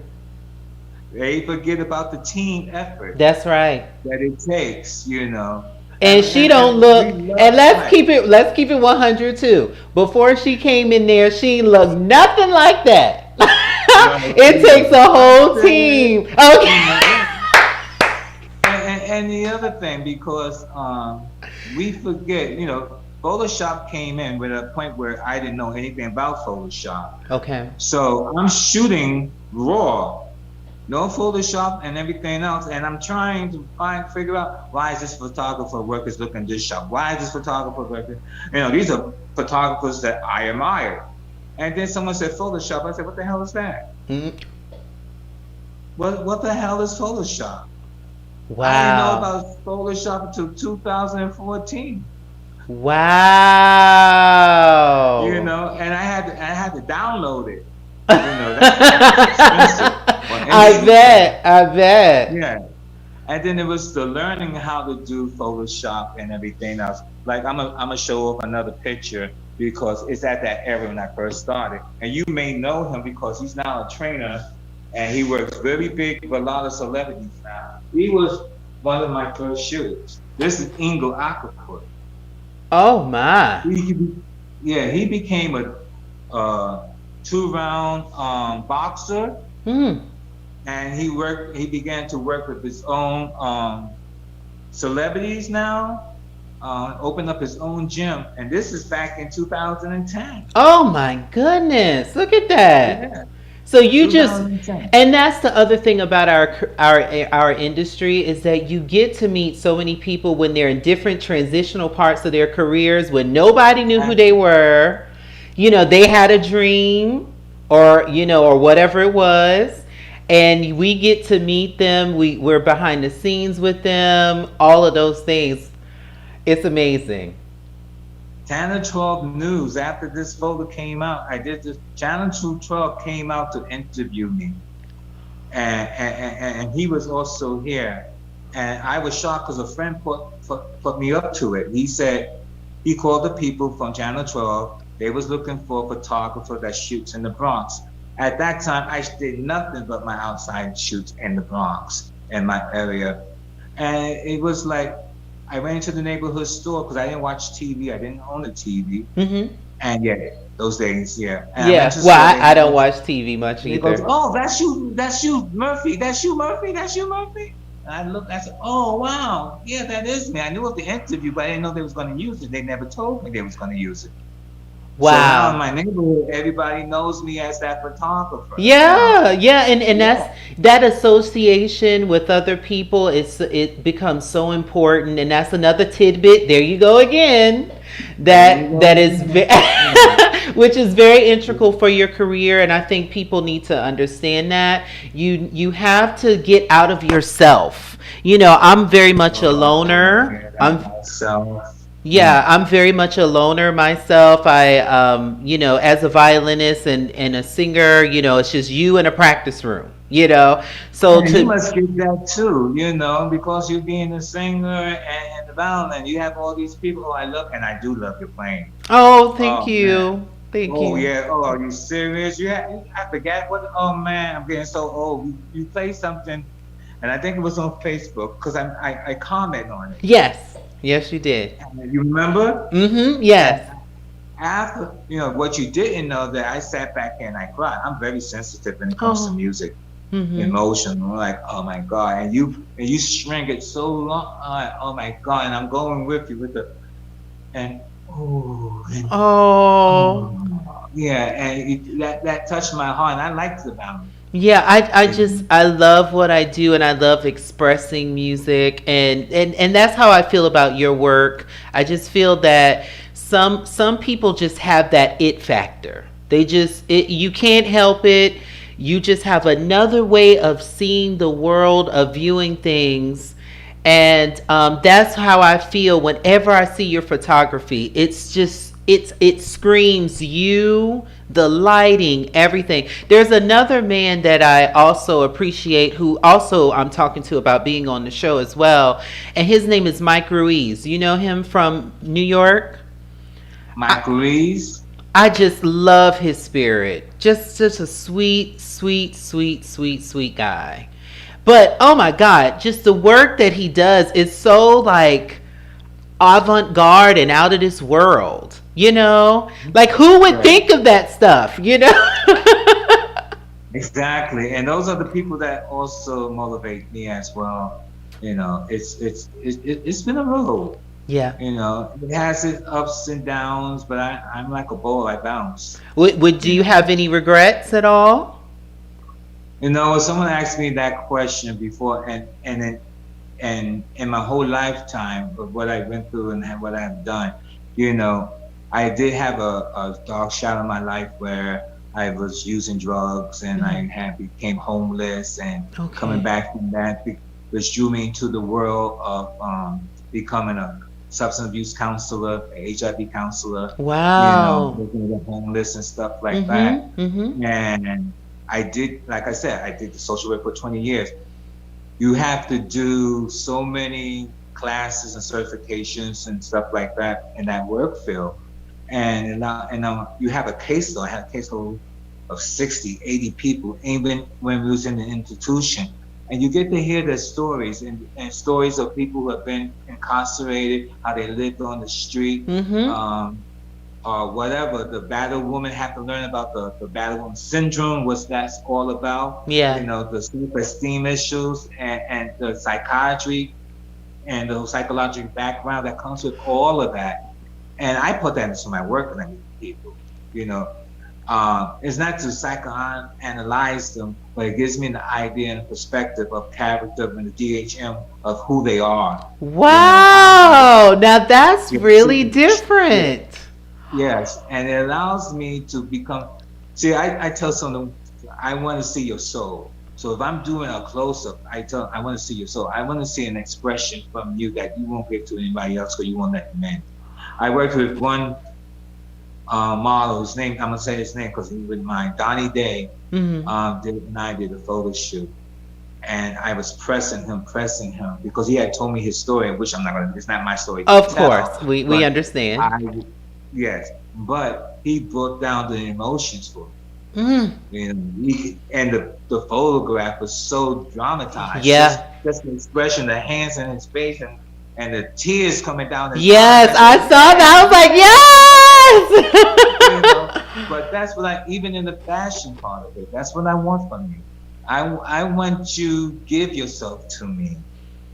They forget about the team effort That's right. that it takes. And she don't We look. And love right. let's keep it 100 too. Before she came in there, she looked nothing like that. No, It she takes was a whole busted. team. You know, Okay. and the other thing, because we forget, Photoshop came in with a point where I didn't know anything about Photoshop. Okay. So I'm shooting raw, no Photoshop and everything else, and I'm trying to figure out why is this photographer work is looking this sharp? Why is this photographer working? These are photographers that I admire. And then someone said Photoshop. I said, what the hell is that? Mm. What the hell is Photoshop? I didn't know Wow. about Photoshop until 2014. Wow. And I had to download it. That's expensive on I any device. bet. I bet. Yeah. And then it was the learning how to do Photoshop and everything else. Like I'm gonna show up another picture because it's at that era when I first started. And you may know him because he's now a trainer and he works very big with a lot of celebrities now. He was one of my first shooters. This is Ingo Ackerford. Oh my. He, yeah, he became a 2 round boxer, Hmm. and he began to work with his own celebrities now. opened up his own gym, and this is back in 2010. Oh my goodness. Look at that. Yeah, So you just 2010. and that's the other thing about our industry is that you get to meet so many people when they're in different transitional parts of their careers when nobody knew who they were. You know, they had a dream or or whatever it was and we get to meet them. We're behind the scenes with them, all of those things. It's amazing. Channel 12 News, after this photo came out, I did this. Channel 12 came out to interview me. And he was also here. And I was shocked because a friend put me up to it. He said, he called the people from Channel 12. They was looking for a photographer that shoots in the Bronx. At that time, I did nothing but my outside shoots in the Bronx, in my area. And it was like, I went into the neighborhood store because I didn't watch TV. I didn't own a TV. Mm-hmm. And yeah, those days, yeah. And I went Yeah. to the Well, store. I don't watch TV much They goes, either. oh, that's you, Murphy. That's you, Murphy. That's you, Murphy. And I looked, I said, oh, wow. Yeah, that is me. I knew of the interview, but I didn't know they was going to use it. They never told me they was going to use it. So now in Wow. my neighborhood, everybody knows me as that photographer, Yeah, yeah, and Yeah. that's that association with other people. It becomes so important, and that's another tidbit. There you go again. There you go That is again. which is very integral for your career, and I think people need to understand that you have to get out of yourself. You know, I'm very much a loner. Yeah, that myself. Yeah, I'm very much a loner myself. As a violinist and a singer, it's just you in a practice room, So And you to, must get that too, because you being a singer and the violin, you have all these people who I love, and I do love your playing. oh, thank Oh man. you. Thank Oh you. yeah. Oh, are you serious? I forget what. Oh man, I'm getting so old. You play something, and I think it was on Facebook because I comment on it. Yes. Yes, you did. And you remember? Mm-hmm. And Yes. after, what you didn't know that I sat back here and I cried. I'm very sensitive when it comes to Oh. music, Mm-hmm. emotion. I'm like, oh my God, and you string it so long. Oh my God, and I'm going with you with the and oh and Oh. oh yeah, and that touched my heart. And I liked the balance. Yeah, I just And I love what I do and I love expressing music and that's how I feel about your work. I just feel that some people just have that it factor. You can't help it. You just have another way of seeing the world, of viewing things. And that's how I feel whenever I see your photography. It screams you, the lighting, everything. There's another man that I also appreciate who also I'm talking to about being on the show as well, and his name is Mike Ruiz. You know him from New York. I, Mike Reeves, I just love his spirit. Just a sweet, sweet, sweet, sweet, sweet guy. But oh my God, just the work that he does is so like avant-garde and out of this world. Like who would right? think of that stuff? Exactly, and those are the people that also motivate me as well. It's been a road. Yeah. It has its ups and downs, but I'm like a ball. I bounce. Would do You you know, have any regrets at all? someone asked me that question before, and in my whole lifetime of what I went through and what I've done, you know, I did have a dark shadow in my life where I was using drugs and I Hmm. became homeless, and coming Okay. back from that, which drew me into the world of becoming a substance abuse counselor, a HIV counselor, Wow. working with the homeless and stuff like that. Mhm. Mhm. And I did, like I said, I did the social work for 20 years. You have to do so many classes and certifications and stuff like that in that work field. And you have a caseload. I had a caseload of 60, 80 people, even when we was in the institution. And you get to hear their stories and stories of people who have been incarcerated, how they lived on the street, Mhm. um, or whatever. The battered woman have to learn about the battered woman syndrome, what that's all about, Yeah. the self-esteem issues and the psychiatry. and the psychological background that comes with all of that. And I put that into my work when I meet people. You know, it's not to psychoanalyze them, but it gives me an idea and a perspective of character and the DHM of who they are. You know, Wow. Now that's yeah, really yeah, different. yes, and it allows me to become. See, I tell someone, I want to see your soul. So if I'm doing a close up, I want to see your soul. I want to see an expression from you that you won't give to anybody else, because you won't let them in. I worked with one model. His name, I'm gonna say his name because he wouldn't mind. Donnie Day. Hmm. And I did a photo shoot, and I was pressing him because he had told me his story, which I'm not gonna. It's not my story to Of course, tell, we but understand. I, yes, but he broke down the emotions for Mm. me. You know, and the photograph was so dramatized. Yeah. Just the expression, the hands in his face, and the tears coming down his eyes. Yes, I I said, saw that. I was like, you know, yes. but that's what I, even in the fashion part of it, that's what I want from you. I want you give yourself to me,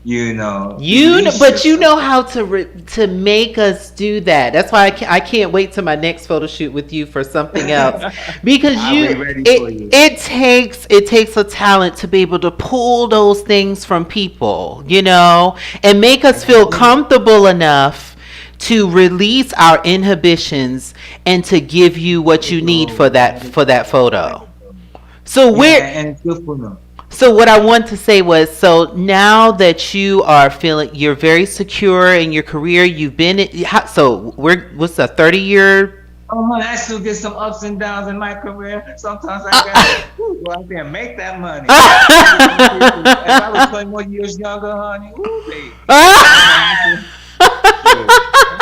you know, release But you yourself. know how to to make us do that. That's why I can't wait to my next photo shoot with you for something else, because I'll be ready for you. it takes a talent to be able to pull those things from people, and make us And I feel think comfortable enough to release our inhibitions and to give you let what it you need go, for that let it go, let photo. it go. So Yeah, where and it's good for them. so what I want to say was, so now that you are feeling you're very secure in your career, you've been so what's a 30-year. Oh man, I still get some ups and downs in my career. Sometimes I gotta go out there and make that money. I be telling people, if I was 20 more years younger, honey, ooh, baby. You know, I said, shit.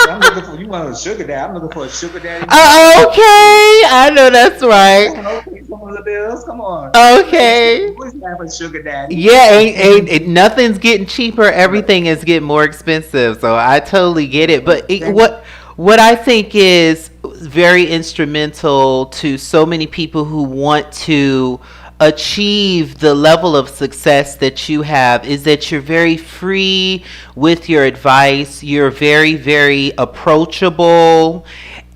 I'm looking for, you want a sugar daddy? I'm looking for a sugar daddy myself. Shit. Okay, I know that's right. Okay, some of the bills, come on. Okay. Always have a sugar daddy. Yeah, nothing's getting cheaper. Everything is getting more expensive. So I totally get it. But Then, what I think is very instrumental to so many people who want to achieve the level of success that you have is that you're very free with your advice. You're very, very approachable. oh,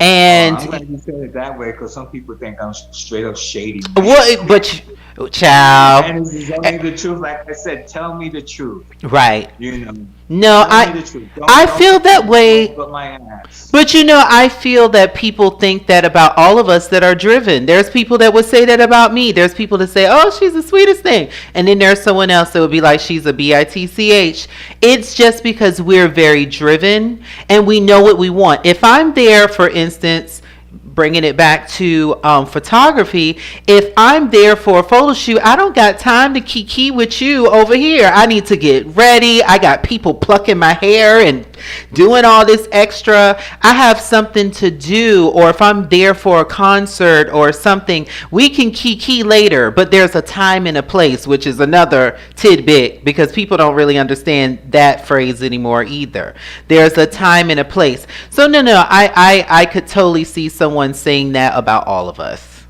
I'm And glad you said it that way, because some people think I'm straight up shady, man. what, but child, And this is only the truth. Like I said, tell me the truth. right. You know, No, tell me the truth. I Don't feel that don't way. put my ass. But I feel that people think that about all of us that are driven. There's people that would say that about me. There's people that say, "Oh, she's the sweetest thing," and then there's someone else that would be like, "She's a bitch." It's just because we're very driven and we know what we want. If I'm there, for instance, bringing it back to photography, if I'm there for a photo shoot, I don't got time to kiki with you over here. I need to get ready. I got people plucking my hair and doing all this extra. I have something to do. Or if I'm there for a concert or something, we can kiki later, but there's a time and a place, which is another tidbit because people don't really understand that phrase anymore either. There's a time and a place. So no, I could totally see someone saying that about all of us.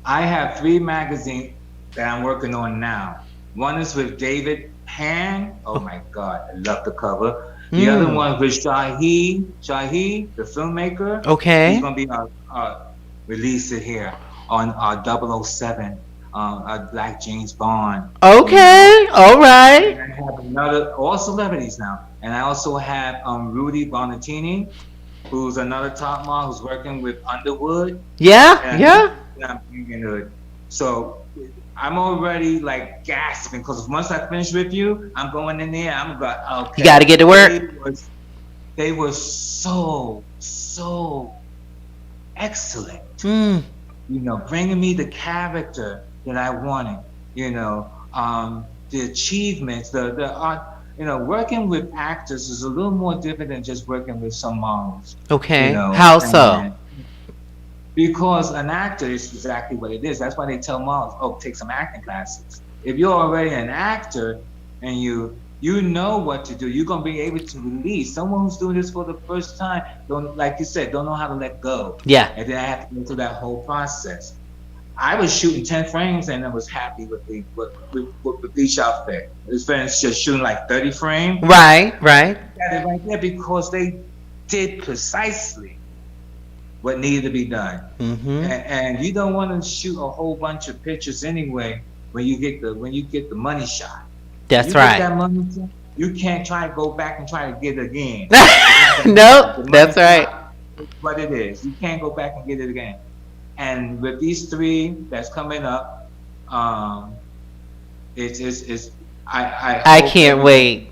I have three magazines that I'm working on now. One is with David Pan. Oh my God, I love the cover. The other Mm. one with Shahi, the filmmaker. He's Okay. gonna be release it here on 007, Black James Bond. You know, Okay. All and right. I have another, all celebrities now, and I also have Rudy Bonatini, who's another top model who's working with Underwood, Yeah. and Yeah. I'm bringing it. So I'm already like gasping because once I finish with you, I'm going in there. I'm going, You got to okay. get to work. They were so excellent. Mm. You know, bringing me the character that I wanted. You know, the achievements, the art. You know, working with actors is a little more different than just working with some models. You Okay. know, How so? and because an actor is exactly what it is. That's why they tell models, "Oh, take some acting classes." If you're already an actor and you know what to do, you're gonna be able to release. Someone who's doing this for the first time don't, like you said, don't know how to let go, Yeah. and then I have to go through that whole process. I was shooting 10 frames and I was happy with the each outfit. His friends just shooting like 30 frames. Right, right. Got it right there because they did precisely what needed to be done. Mm-hmm. And you don't want to shoot a whole bunch of pictures anyway when you get the money shot. When That's you get right. that money shot, you can't try to go back and try to get it again. It's not gonna happen. Nope, The money that's right. shot is what it is. You can't go back and get it again. And with these three that's coming up, um, it's I I hope can't everyone. wait.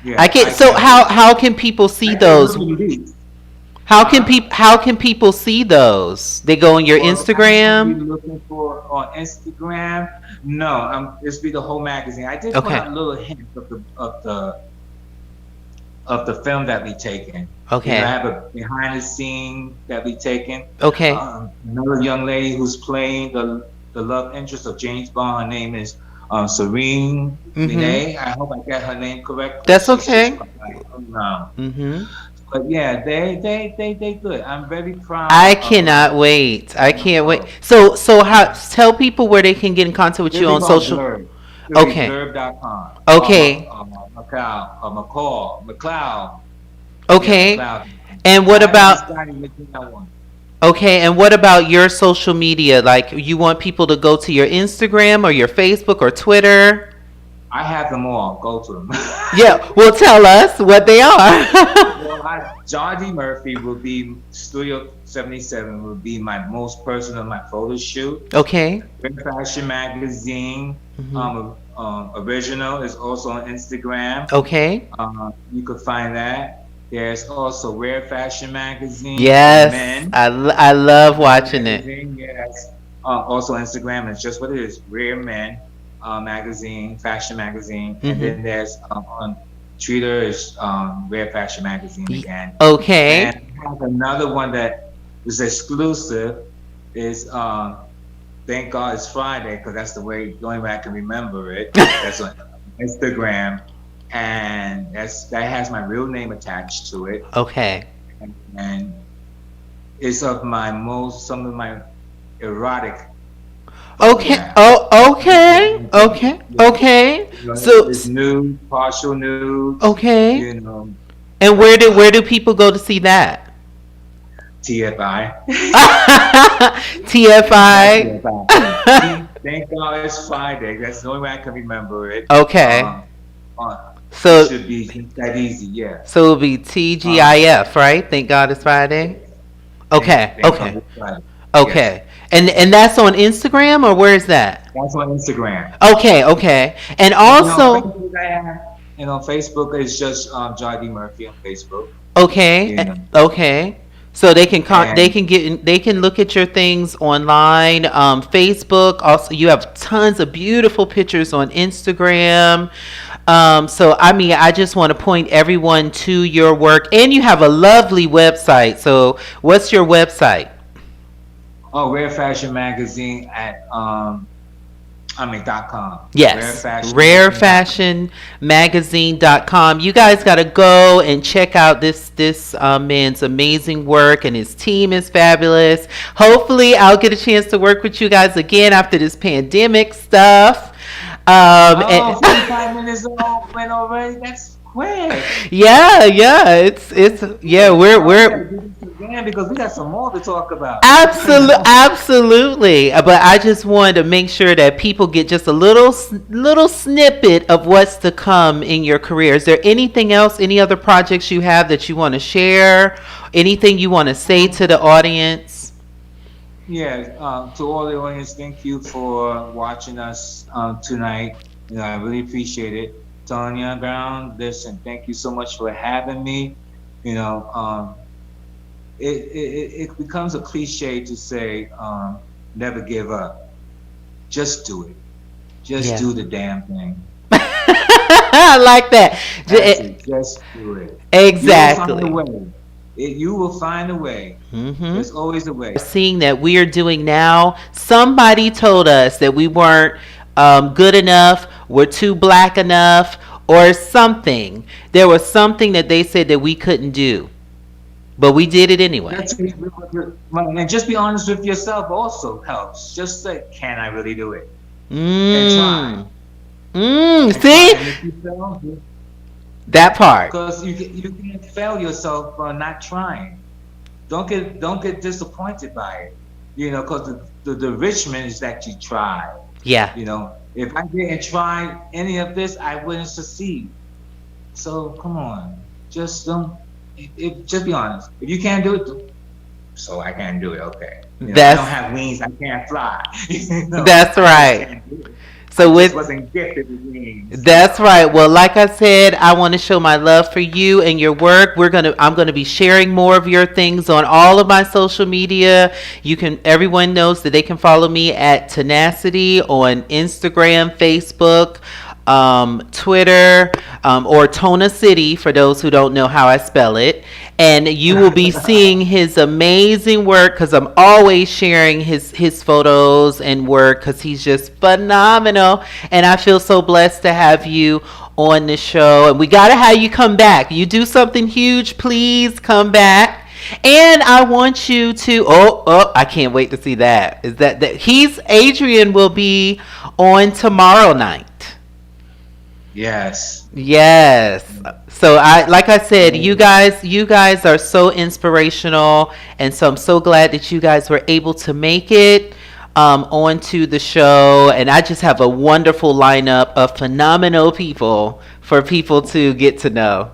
I Yeah, can. I So can't wait. how can people see I can't those? really release. How can Huh? people see those? They go on your Well, I'm gonna be Instagram. looking for on Instagram. No, it's be the whole magazine. I did put Okay. out little hints of the film that we taken. You know, I Okay. have a behind the scene that we taken. Okay. Another young lady who's playing the love interest of James Bond. Her name is Serene Mhm. Renee. I hope I got her name correct because That's she's just okay. come back from now. Mhm. But yeah, they good. I'm very I proud cannot wait. I can't wait. of So how tell people where they can get in contact with it'll you be on called social. Blurb. It'll be Okay. blurb.com. Okay. McCloud. Yeah, Okay. McCloud. And what I haven't about decided which one I want. okay, and what about your social media? Like you want people to go to your Instagram or your Facebook or Twitter? I have them all. Go to them. Yeah, well tell us what they are. Well, John D. Murphy will be Studio 77 will be my most personal my photo shoot. Okay. Red Fashion Magazine Mhm. original is also on Instagram. Okay. You could find that. There's also Rare Fashion Magazine for Yes, men. I love watching it. Magazine, yes. Also Instagram is just what it is, Rare Men magazine, fashion magazine, and Mhm. then there's on Twitter is Rare Fashion Magazine again. Okay. And I have another one that is exclusive is Thank God It's Friday because that's the only way I can remember it. That's on Instagram, and that has my real name attached to it, Okay. and it's of some of my erotic Okay. photographs. Oh, okay. Okay. Yeah, Okay. you know, So, it's nude, partial nudes, okay. you know, And where do people go to see that? TFI. Not TFI. TFI. Thank God It's Friday. That's the only way I can remember it. Okay. Um, uh, it So should be that easy. Yeah. so it'll be Um, TGIF, right? Thank God it's Friday. yes. Okay. Thank God Okay. It's Friday. Yes. Okay. And that's on Instagram or where is that? That's on Instagram. Okay. Okay. And And on also Facebook, I have, and on Facebook, it's just Joy D. Murphy on Facebook. okay. You know, Okay. So they and can they can look at your things online, Facebook. Also, you have tons of beautiful pictures on Instagram. So I mean, I just want to point everyone to your work, and you have a lovely website. So what's your website? Rare Fashion Magazine at .com. Yes, RareFashionMagazine.com. rarefashionmagazine.com. You guys got to go and check out this man's amazing work, and his team is fabulous. Hopefully, I'll get a chance to work with you guys again after this pandemic stuff. Oh, And 45 minutes went already. That's quick. yeah, yeah, it's yeah, Oh, we gotta we're do this again because we got some more to talk about. absolutely. But I just wanted to make sure that people get just a little snippet of what's to come in your career. Is there anything else, any other projects you have that you want to share? Anything you want to say to the audience? Yeah, to all the audience, thank you for watching us tonight. You know, I really appreciate it. Tona Brown, listen, thank you so much for having me. You know, it becomes a cliche to say, never give up. Just do it. Just Yeah. do the damn thing. I like that. That's it. Just do it. You will find a Exactly. way. You will find a way. Hmm. There's always a way. Seeing that we are doing now, somebody told us that we weren't good enough, we're too black enough, or something. There was something that they said that we couldn't do. but we did it anyway. That's right. And just be honest with yourself also helps. Just say, can I really do it? And try. Mm. And try. See And if you fail, that part. because you can't fail yourself for not trying. Don't get disappointed by it. Because the enrichment is that you try. Yeah. If I didn't try any of this, I wouldn't succeed. So come on, just don't. Just be honest. If you can't do it, so I can't do it. Okay. I don't That's have wings. I can't fly. that's I just right. can't do it. I So just with wasn't gifted with wings. That's right. Well, like I said, I want to show my love for you and your work. I'm gonna be sharing more of your things on all of my social media. Everyone knows that they can follow me at Tenacity on Instagram, Facebook, Twitter, or Tona City for those who don't know how I spell it. And you will be seeing his amazing work because I'm always sharing his photos and work because he's just phenomenal. And I feel so blessed to have you on the show. And we gotta have you come back. You do something huge, please come back. And I want you to I can't wait to see that. Is that he's Adrian will be on tomorrow night. Yes. Yes. So like I said, you guys are so inspirational, and so I'm so glad that you guys were able to make it onto the show. And I just have a wonderful lineup of phenomenal people for people to get to know.